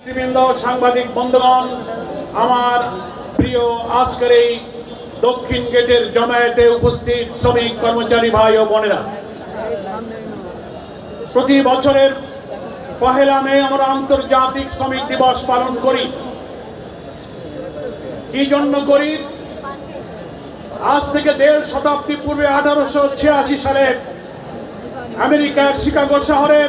সাংবাদিক বন্ধুগণ, আমার প্রিয় আজকের এই দক্ষিণ গেটের জমায়েতে উপস্থিত শ্রমিক কর্মচারী ভাই ও বোনেরা, প্রতি বছরের পহেলা মে আমরা আন্তর্জাতিক শ্রমিক দিবস পালন করি। কি জন্য করি? আজ থেকে 1.5 শতাব্দী পূর্বে 1886 সালে আমেরিকার শিকাগো শহরে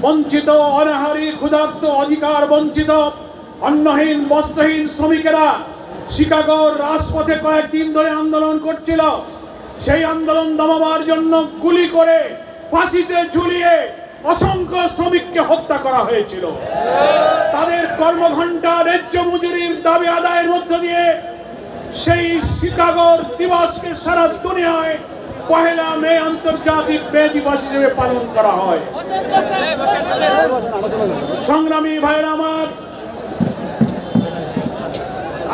বঞ্চিত, অনাহারী, ক্ষুধার্ত, অধিকার বঞ্চিত, অন্নহীন, বস্ত্রহীন শ্রমিকেরা শিকাগোর রাজপথে কয়েকদিন ধরে আন্দোলন করছিল। সেই আন্দোলন দমাবার জন্য গুলি করে ফাঁসিতে ঝুলিয়ে অসংখ্য শ্রমিককে হত্যা করা হয়েছিল। তাদের কর্মঘণ্টা, ন্যায্য মজুরির দাবি আদায়ের মধ্য দিয়ে সেই শিকাগোর দিবসকে সারা দুনিয়ায় পহেলা মে আন্তর্জাতিক মে দিবস হিসেবে পালন করা হয়। সংগ্রামী ভাইরা আমার,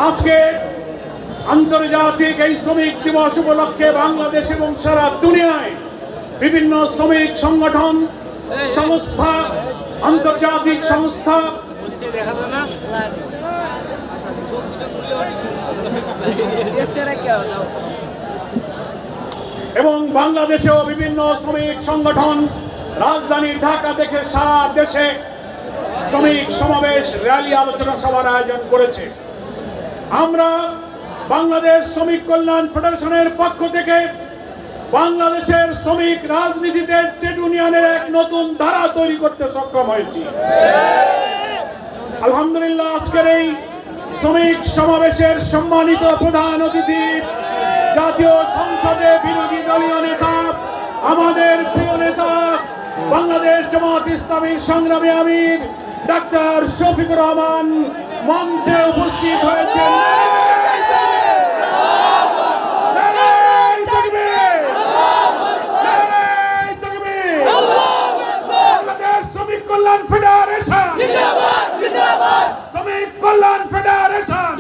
আজকে আন্তর্জাতিক এই শ্রমিক দিবস উপলক্ষে বাংলাদেশ এবং সারা দুনিয়ায় বিভিন্ন শ্রমিক সংগঠন, সংস্থা, আন্তর্জাতিক সংস্থা এবং বাংলাদেশেও বিভিন্ন শ্রমিক সংগঠন রাজধানী ঢাকা থেকে সারা দেশে শ্রমিক সমাবেশ, র্যালি, আলোচনা সভার আয়োজন করেছে। আমরা বাংলাদেশ শ্রমিক কল্যাণ ফেডারেশনের পক্ষ থেকে বাংলাদেশের শ্রমিক রাজনীতিতে ট্রেড ইউনিয়নের এক নতুন ধারা তৈরি করতে সক্ষম হয়েছি। আলহামদুলিল্লাহ, আজকের এই শ্রমিক সমাবেশের সম্মানিত প্রধান অতিথি জাতীয় সংসদে বিরোধী দলীয় নেতা, আমাদের প্রিয় নেতা, বাংলাদেশ জামাত ইসলামীর সংগ্রামী আমির ডাক্তার শফিকুর রহমান মঞ্চে উপস্থিত হয়েছেন। বাংলাদেশ শ্রমিক কল্যাণ ফেডারেশন, শ্রমিক কল্যাণ ফেডারেশন।